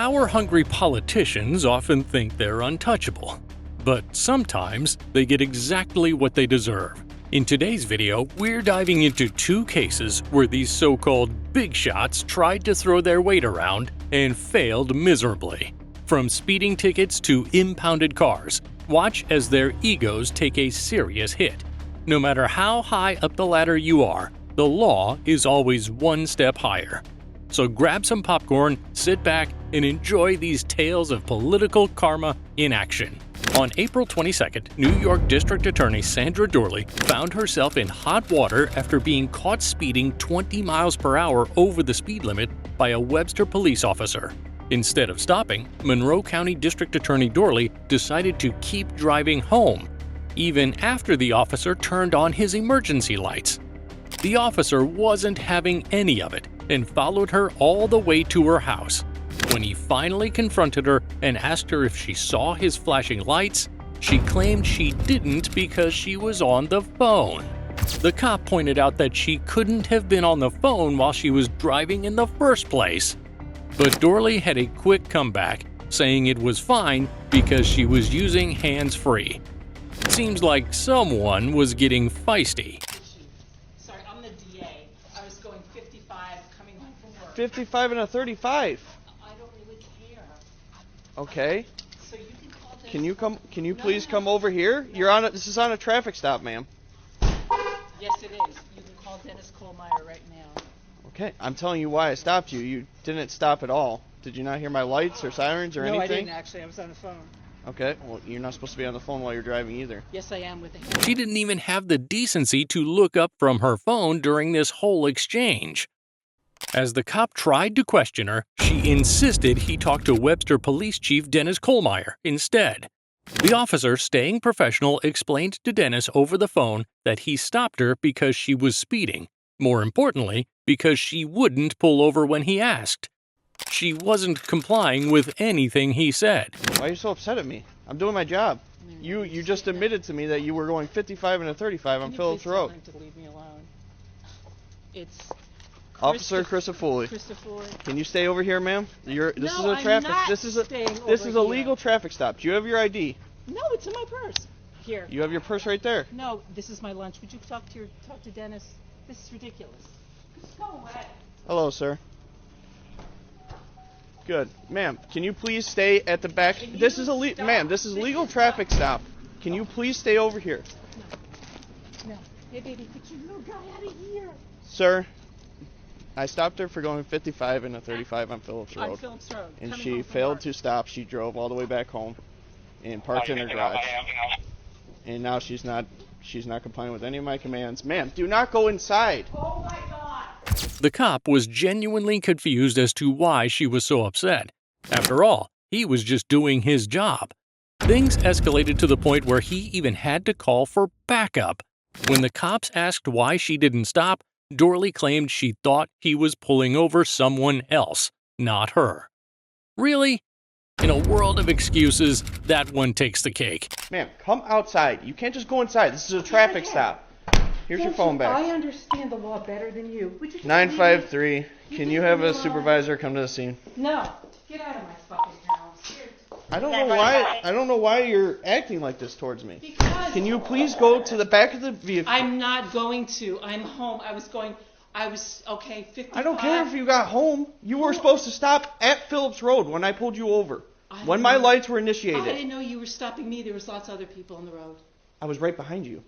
Power-hungry politicians often think they're untouchable, but sometimes they get exactly what they deserve. In today's video, we're diving into two cases where these so-called big shots tried to throw their weight around and failed miserably. From speeding tickets to impounded cars, watch as their egos take a serious hit. No matter how high up the ladder you are, the law is always one step higher. So grab some popcorn, sit back, and enjoy these tales of political karma in action. On April 22nd, New York District Attorney Sandra Dorley found herself in hot water after being caught speeding 20 miles per hour over the speed limit by a Webster police officer. Instead of stopping, Monroe County District Attorney Dorley decided to keep driving home, even after the officer turned on his emergency lights. The officer wasn't having any of it and followed her all the way to her house. When he finally confronted her and asked her if she saw his flashing lights, she claimed she didn't because she was on the phone. The cop pointed out that she couldn't have been on the phone while she was driving in the first place. But Dorley had a quick comeback, saying it was fine because she was using hands-free. Seems like someone was getting feisty. 55 and a 35. I don't really care. Okay. So you can call Dennis. Can you please come over here? No. This is on a traffic stop, ma'am. Yes, it is. You can call Dennis Kohlmeyer right now. Okay, I'm telling you why I stopped you. You didn't stop at all. Did you not hear my lights or sirens or anything? No, I didn't actually. I was on the phone. Okay, well, you're not supposed to be on the phone while you're driving either. Yes, I am with the. She didn't even have the decency to look up from her phone during this whole exchange. As the cop tried to question her, she insisted he talk to Webster Police Chief Dennis Kohlmeyer instead. The officer, staying professional, explained to Dennis over the phone that he stopped her because she was speeding. More importantly, because she wouldn't pull over when he asked. She wasn't complying with anything he said. Why are you so upset at me? I'm doing my job. You just admitted to me that you were going 55 and a 35 on Phillips Road. Can you please tell him to leave me alone? It's Officer Christopher, can you stay over here, ma'am? This is a legal traffic stop. Do you have your ID? No, it's in my purse. Here. You have your purse right there. No, this is my lunch. Would you talk to Dennis? This is ridiculous. Just go away. Hello, sir. Good, ma'am. Can you please stay at the back? This is a legal traffic stop. Can you please stay over here? No. Hey, baby, get your little guy out of here. Sir. I stopped her for going 55 and a 35 on Phillips Road. On Phillips Road. And she failed to stop. She drove all the way back home and parked in her garage. And now she's not complying with any of my commands. Ma'am, do not go inside. Oh my God. The cop was genuinely confused as to why she was so upset. After all, he was just doing his job. Things escalated to the point where he even had to call for backup. When the cops asked why she didn't stop, Dorley claimed she thought he was pulling over someone else, not her. Really? In a world of excuses, that one takes the cake. Ma'am, come outside. You can't just go inside. This is a traffic stop. Here's your phone back. I understand the law better than you. 953. Can you have a supervisor come to the scene? No. Get out of my fucking house. Here. I don't know why you're acting like this towards me. Because Can you please go to the back of the vehicle? I'm not going to. I'm home. Okay, 55. I don't care if you got home. You were supposed to stop at Phillips Road when I pulled you over. When my lights were initiated. I didn't know you were stopping me. There was lots of other people on the road. I was right behind you.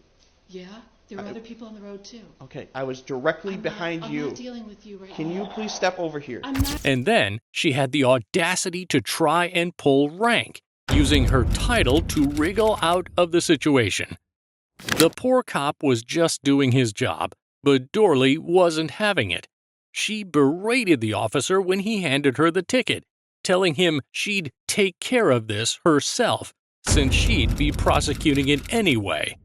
Yeah? There were other people on the road too. Okay, I was directly behind you. I'm not dealing with you right now. Can you please step over here? I'm not. And then she had the audacity to try and pull rank, using her title to wriggle out of the situation. The poor cop was just doing his job, but Dorley wasn't having it. She berated the officer when he handed her the ticket, telling him she'd take care of this herself, since she'd be prosecuting it anyway.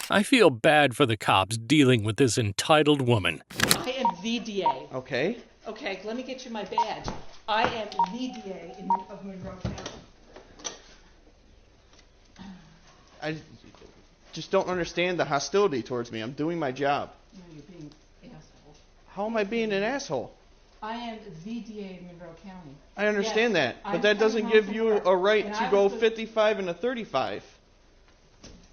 I feel bad for the cops dealing with this entitled woman. I am the DA. Okay. Okay, let me get you my badge. I am the DA of Monroe County. I just don't understand the hostility towards me. I'm doing my job. No, you're being an asshole. How am I being an asshole? I am the DA of Monroe County. I understand Yes, that, but I'm that doesn't coming give home you from work, a right and to I go was the- 55 and a 35.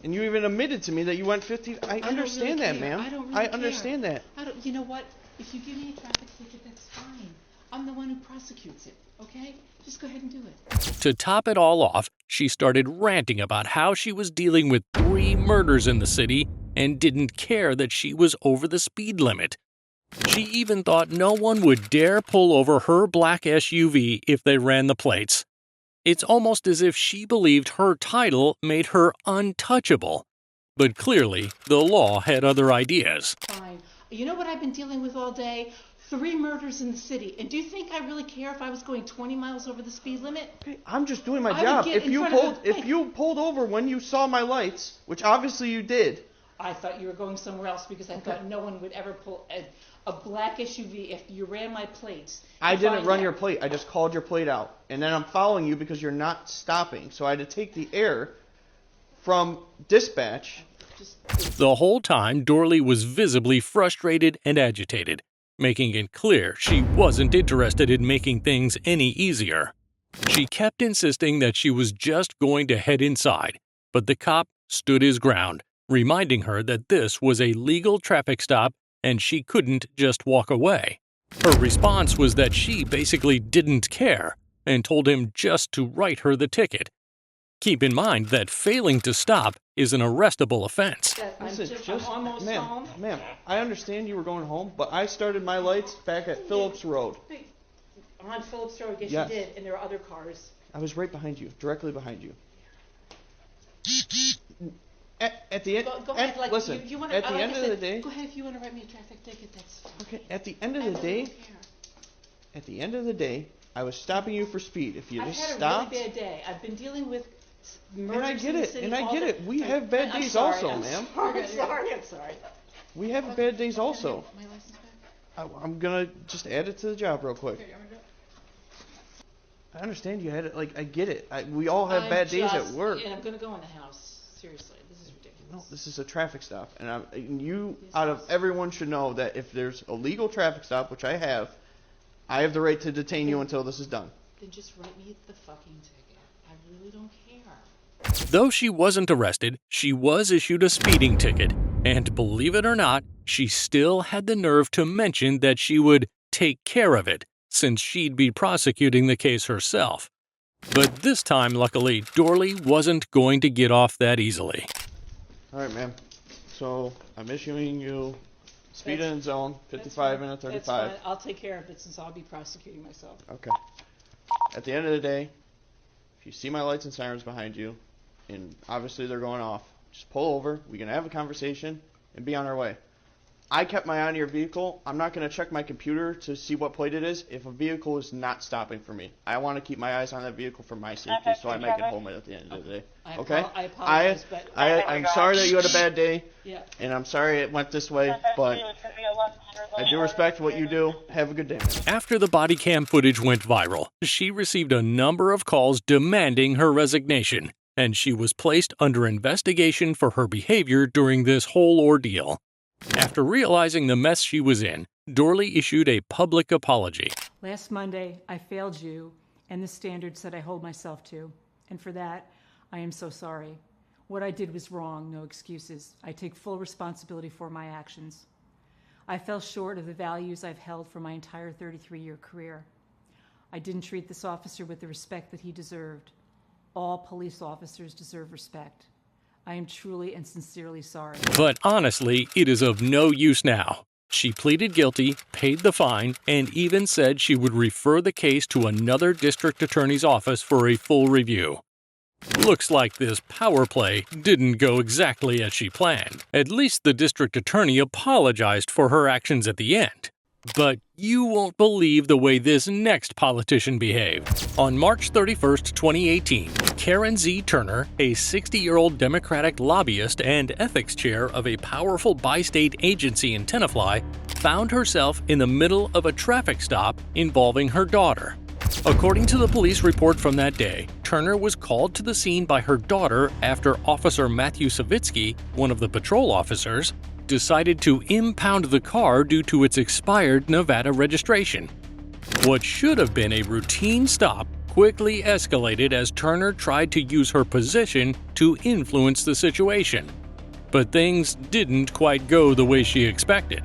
And you even admitted to me that you went 50. I don't understand really that, care. ma'am. I don't I really understand care. that. You know what? If you give me a traffic ticket, that's fine. I'm the one who prosecutes it, okay? Just go ahead and do it. To top it all off, she started ranting about how she was dealing with 3 murders in the city and didn't care that she was over the speed limit. She even thought no one would dare pull over her black SUV if they ran the plates. It's almost as if she believed her title made her untouchable. But clearly, the law had other ideas. Fine. You know what I've been dealing with all day? 3 murders in the city. And do you think I really care if I was going 20 miles over the speed limit? Okay, I'm just doing my I would job. get in front of If you pulled over when you saw my lights, which obviously you did. I thought you were going somewhere else because I thought no one would ever pull a black SUV if you ran my plates. I didn't run your plate. I just called your plate out. And then I'm following you because you're not stopping. So I had to take the air from dispatch. The whole time, Dorley was visibly frustrated and agitated, making it clear she wasn't interested in making things any easier. She kept insisting that she was just going to head inside, but the cop stood his ground, reminding her that this was a legal traffic stop and she couldn't just walk away. Her response was that she basically didn't care and told him just to write her the ticket. Keep in mind that failing to stop is an arrestable offense. I'm almost home. Ma'am, I understand you were going home, but I started my lights back at Phillips Road. On Phillips Road, yes, Yes. you did, and there are other cars. I was right behind you, directly behind you. At the end, Go ahead, like, listen. you wanna, At the like end I of said, the day, go ahead if you want to write me a traffic ticket. That's fine. okay. At the end of I the really day, don't care. at the end of the day, I was stopping you for speed. If you I've just had stopped, a really bad day. I've been dealing with murders and I get in the it, city and I all get the- it. We have bad I'm days sorry, also, I'm ma'am. Sorry, I'm sorry. We have bad days also. My license back? I'm gonna just add it to the job real quick. Okay, I'm gonna do it. I understand you had it. Like I get it. We all have bad days at work. And I'm gonna go in the house. Seriously, this is ridiculous. No, this is a traffic stop, and you, out of everyone, should know that if there's a legal traffic stop, which I have the right to detain you until this is done. Then just write me the fucking ticket. I really don't care. Though she wasn't arrested, she was issued a speeding ticket, and believe it or not, she still had the nerve to mention that she would take care of it, since she'd be prosecuting the case herself. But this time, luckily, Dorley wasn't going to get off that easily. All right, ma'am. So I'm issuing you speed in zone 55 and a 35. That's fine. I'll take care of it since I'll be prosecuting myself. Okay. At the end of the day, if you see my lights and sirens behind you, and obviously they're going off, just pull over. We can have a conversation and be on our way. I kept my eye on your vehicle. I'm not going to check my computer to see what plate it is if a vehicle is not stopping for me. I want to keep my eyes on that vehicle for my safety, so I make it home at the end of the day. Okay? I apologize, but I'm sorry that you had a bad day, yeah. and I'm sorry it went this way, but I do respect what you do. Have a good day, man. After the body cam footage went viral, she received a number of calls demanding her resignation, and she was placed under investigation for her behavior during this whole ordeal. After realizing the mess she was in, Dorley issued a public apology. Last Monday, I failed you and the standards that I hold myself to, and for that, I am so sorry. What I did was wrong, no excuses. I take full responsibility for my actions. I fell short of the values I've held for my entire 33-year career. I didn't treat this officer with the respect that he deserved. All police officers deserve respect. I am truly and sincerely sorry. But honestly, it is of no use now. She pleaded guilty, paid the fine, and even said she would refer the case to another district attorney's office for a full review. Looks like this power play didn't go exactly as she planned. At least the district attorney apologized for her actions at the end. But you won't believe the way this next politician behaved. On March 31st, 2018, Karen Z. Turner, a 60-year-old Democratic lobbyist and ethics chair of a powerful bi-state agency in Tenafly, found herself in the middle of a traffic stop involving her daughter. According to the police report from that day, Turner was called to the scene by her daughter after Officer Matthew Savitsky, one of the patrol officers, decided to impound the car due to its expired Nevada registration. What should have been a routine stop quickly escalated as Turner tried to use her position to influence the situation. But things didn't quite go the way she expected.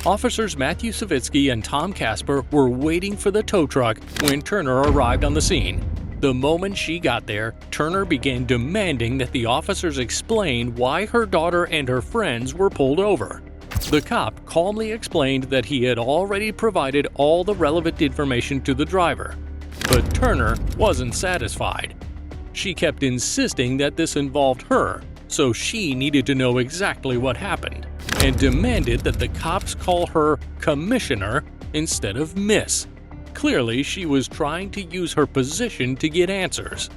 Officers Matthew Savitsky and Tom Casper were waiting for the tow truck when Turner arrived on the scene. The moment she got there, Turner began demanding that the officers explain why her daughter and her friends were pulled over. The cop calmly explained that he had already provided all the relevant information to the driver. But Turner wasn't satisfied. She kept insisting that this involved her, so she needed to know exactly what happened, and demanded that the cops call her Commissioner instead of Miss. Clearly, she was trying to use her position to get answers.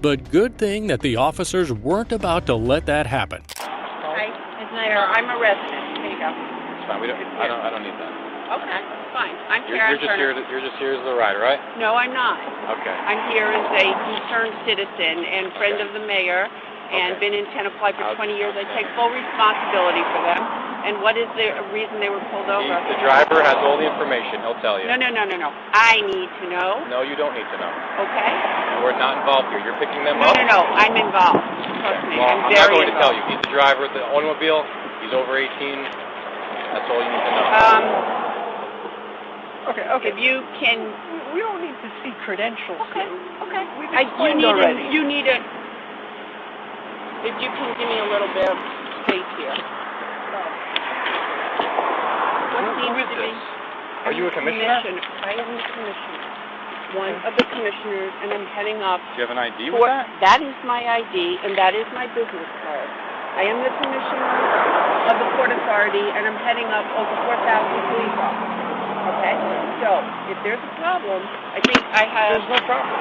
But good thing that the officers weren't about to let that happen. Hi, it's Nair. I'm a resident. Here you go. It's fine. I don't need that. Okay, fine. I'm You're just here as the rider, right? No, I'm not. Okay. I'm here as a concerned citizen and friend of the mayor, and been in Tenafly for 20 years. I take full responsibility for them. And what is the reason they were pulled over? The driver has all the information. He'll tell you. No. I need to know. No, you don't need to know. Okay. We're not involved here. You're picking them up. No. I'm involved. Trust me. Well, I'm not very going to tell involved. you. He's the driver of the automobile. He's over 18. That's all you need to know. Okay. If you can. We don't need to see credentials. Okay. We've explained already. You need a. If you can give me a little bit of space here. Who is this? Are you a commissioner? I am the commissioner. One of the commissioners, and I'm heading up. Do you have an ID with that? That is my ID, and that is my business card. I am the commissioner of the Port Authority, and I'm heading up over 4,000 police officers. Okay? So, if there's a problem, I think I have... There's no problem.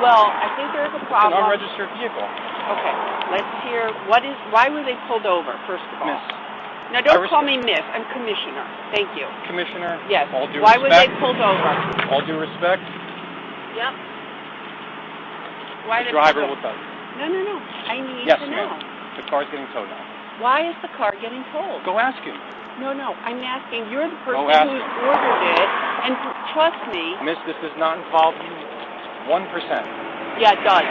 Well, I think there's a It's problem. an unregistered vehicle. Okay, let's hear, why were they pulled over, first of all? Miss. Now, don't call me Miss, I'm Commissioner. Thank you. Commissioner? Yes. All due Why were they respect. pulled over? All due respect. Yep. Why The did driver they will tell you. No. I need Yes, to know. ma'am. The car's getting towed now. Why is the car getting towed? Go ask him. No. I'm asking. You're the person Go ask who's him. ordered it, and trust me. Miss, this does not involve you 1%. Yeah, it does.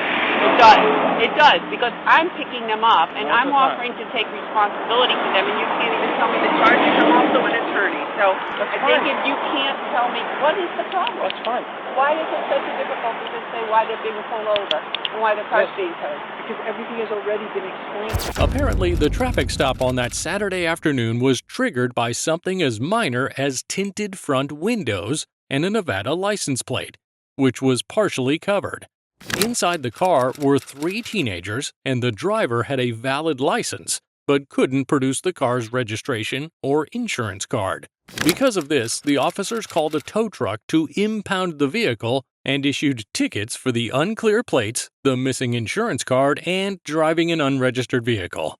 It does, because I'm picking them up, and I'm offering to take responsibility for them, and you can't even tell me the charges. I'm also an attorney, so I think if you can't tell me, what is the problem? That's fine. Why is it such a difficulty to say why they're being pulled over and why the car's being towed? Because everything has already been explained. Apparently, the traffic stop on that Saturday afternoon was triggered by something as minor as tinted front windows and a Nevada license plate, which was partially covered. Inside the car were 3 teenagers, and the driver had a valid license, but couldn't produce the car's registration or insurance card. Because of this, the officers called a tow truck to impound the vehicle and issued tickets for the unclear plates, the missing insurance card, and driving an unregistered vehicle.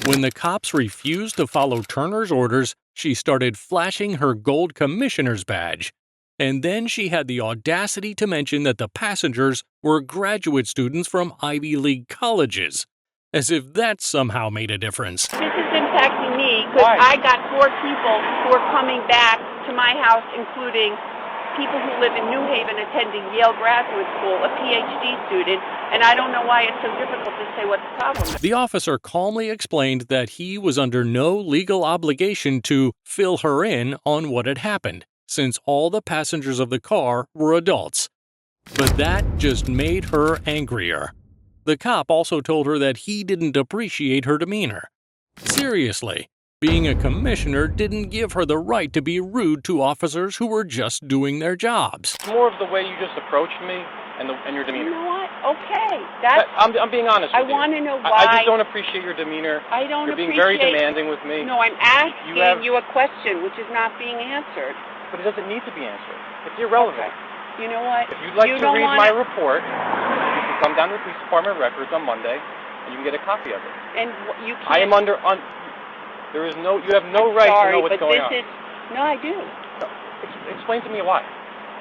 When the cops refused to follow Turner's orders, she started flashing her gold commissioner's badge. And then she had the audacity to mention that the passengers were graduate students from Ivy League colleges, as if that somehow made a difference. This is impacting me because I got 4 people who are coming back to my house, including people who live in New Haven attending Yale Graduate School, a PhD student, and I don't know why it's so difficult to say what the problem is. The officer calmly explained that he was under no legal obligation to fill her in on what had happened, since all the passengers of the car were adults. But that just made her angrier. The cop also told her that he didn't appreciate her demeanor. Seriously, being a commissioner didn't give her the right to be rude to officers who were just doing their jobs. More of the way you just approached me and your demeanor. You know what? Okay. I'm being honest with you. I want to know why. I just don't appreciate your demeanor. I don't You're being appreciate... very demanding with me. No, I'm asking you a question which is not being answered. But it doesn't need to be answered. It's irrelevant. You know what? If you'd like to read my report, you can come down to the police department records on Monday, and you can get a copy of it. And you can't... I am under... There is no... You have no right to know what's going on. No, I do. No, explain to me why.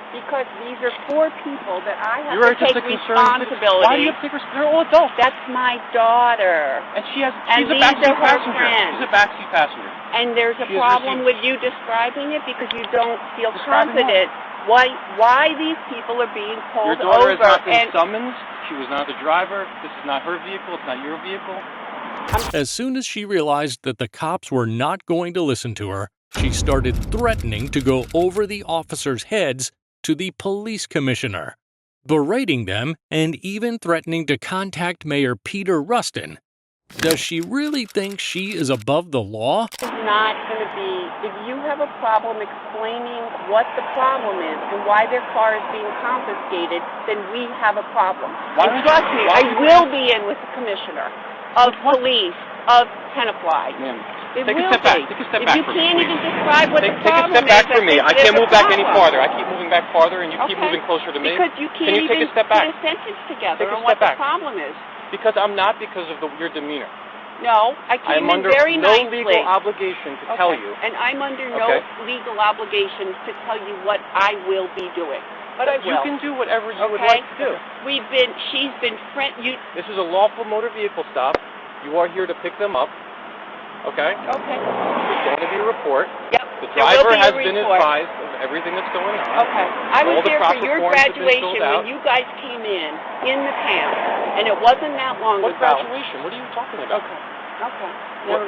Because these are 4 people that I have You're to take just a concerned citizen. responsibility. Why do you have to take responsibility? They're all adults. That's my daughter. And she's And a these backseat are her passenger. friends. She's a backseat passenger. And there's a She has problem received- with you describing it because you don't feel Describing confident. Why these people are being pulled Your daughter over? has not been and summoned. She was not the driver. This is not her vehicle. It's not your vehicle. As soon as she realized that the cops were not going to listen to her, she started threatening to go over the officers' heads to the police commissioner, berating them and even threatening to contact Mayor Peter Rustin. Does she really think she is above the law? It's not going to be, if you have a problem explaining what the problem is and why their car is being confiscated, then we have a problem. And trust me, I will be in with the commissioner of police of Tenafly. Ma'am, It take a will step back. be. Take a step If back you for me, can't please. even describe what the Take a problem step back is, for me. I think can't there's move a back any problem. farther. I keep moving back farther, and you keep Okay. moving closer to me. Because you Can can't you take even a step put back? a sentence together Take a on what step back. the problem is. Because I'm not because of your demeanor. No, I I came am in under very no nicely. legal obligation to tell Okay. you. And I'm under no Okay. legal obligation to tell you what I will be doing. But I will. You can do whatever you would Okay? like to do. She's been This is a lawful motor vehicle stop. You are here to pick them up. Okay? Okay. There's going to be a report. Yep. The There will driver be a has been report. advised of everything that's going on. Okay. I was All the there for proper your forms have been graduation filled out. when you guys came in the town, and it wasn't that long What ago. graduation? What are you talking about? Okay. Okay.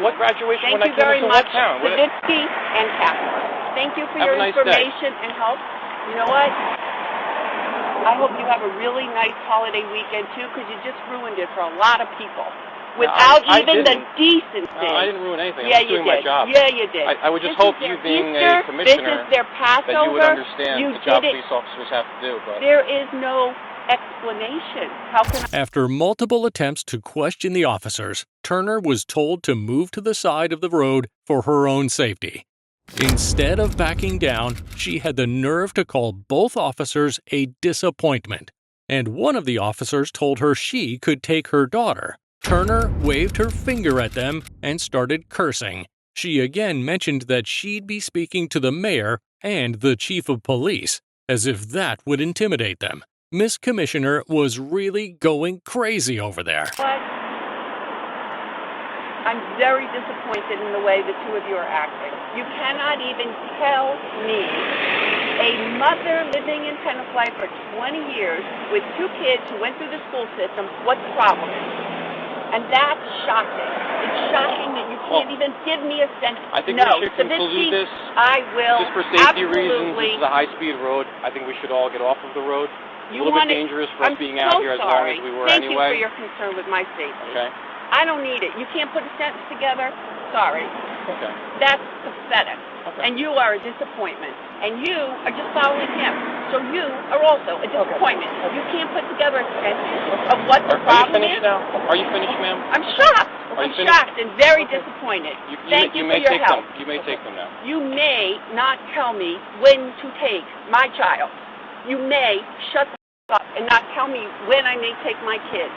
What graduation Thank when you I came very into much, what town? What- Saditsky and Kaplan. Thank you for Have your a nice day. information and help. You know what? I hope you have a really nice holiday weekend, too, because you just ruined it for a lot of people. Without I even the didn't. decency. No, I didn't ruin anything. Yeah, I'm just you doing did. my job. Yeah, you did. I would just This hope is you their being Easter, a commissioner this is their Passover. that you would understand You the job did it. police officers have to do. But There is no explanation. How can After multiple attempts to question the officers, Turner was told to move to the side of the road for her own safety. Instead of backing down, she had the nerve to call both officers a disappointment, and one of the officers told her she could take her daughter. Turner waved her finger at them and started cursing. She again mentioned that she'd be speaking to the mayor and the chief of police, as if that would intimidate them. Miss Commissioner was really going crazy over there. But I'm very disappointed in the way the two of you are acting. You cannot even tell me, a mother living in Tenafly for 20 years with 2 kids who went through the school system, what the problem is. And that's shocking. It's shocking that you can't even give me a sentence. I think no, we should conclude this. I will. Just for safety reasons, absolutely. this is a high-speed road. I think we should all get off of the road. A little bit dangerous for us being out here as long as we were Thank anyway. you for your concern with my safety. Okay? I don't need it. You can't put a sentence together. Sorry. Okay. That's pathetic. Okay. And you are a disappointment. And you are just following him. So you are also a disappointment. You can't put together a sentence of what the Are you problem finished is. now? Are you finished, ma'am? I'm shocked. Are I'm you finished? shocked and very disappointed. Thank you for may your take help. them. You may take them now. You may not tell me when to take my child. You may shut the up and not tell me when I may take my kids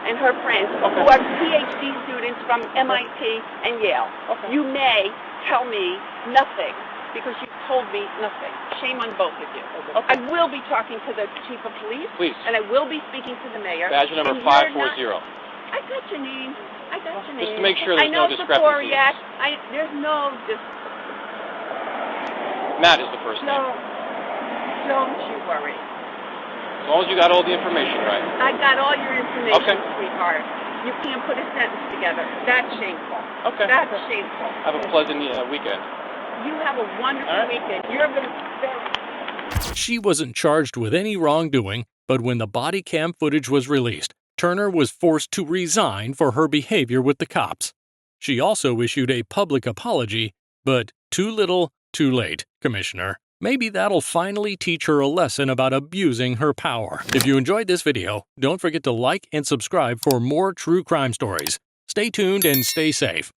and her friends who are PhD students from MIT and Yale. Okay. You may tell me nothing because you told me nothing. Shame on both of you. Okay. I will be talking to the chief of police. Please. And I will be speaking to the mayor. Badge number And you're 540. I got your name. I got your name. Just to make sure there's I know no discrepancies. Ziporiak. There's no Matt is the first name. No. Don't you worry. As long as you got all the information right. I got all your information, Okay. sweetheart. You can't put a sentence together. That's shameful. Okay. That's shameful. Have a pleasant weekend. You have a wonderful All right. weekend. You're going to She wasn't charged with any wrongdoing, but when the body cam footage was released, Turner was forced to resign for her behavior with the cops. She also issued a public apology, but too little, too late, Commissioner. Maybe that'll finally teach her a lesson about abusing her power. If you enjoyed this video, don't forget to like and subscribe for more true crime stories. Stay tuned and stay safe.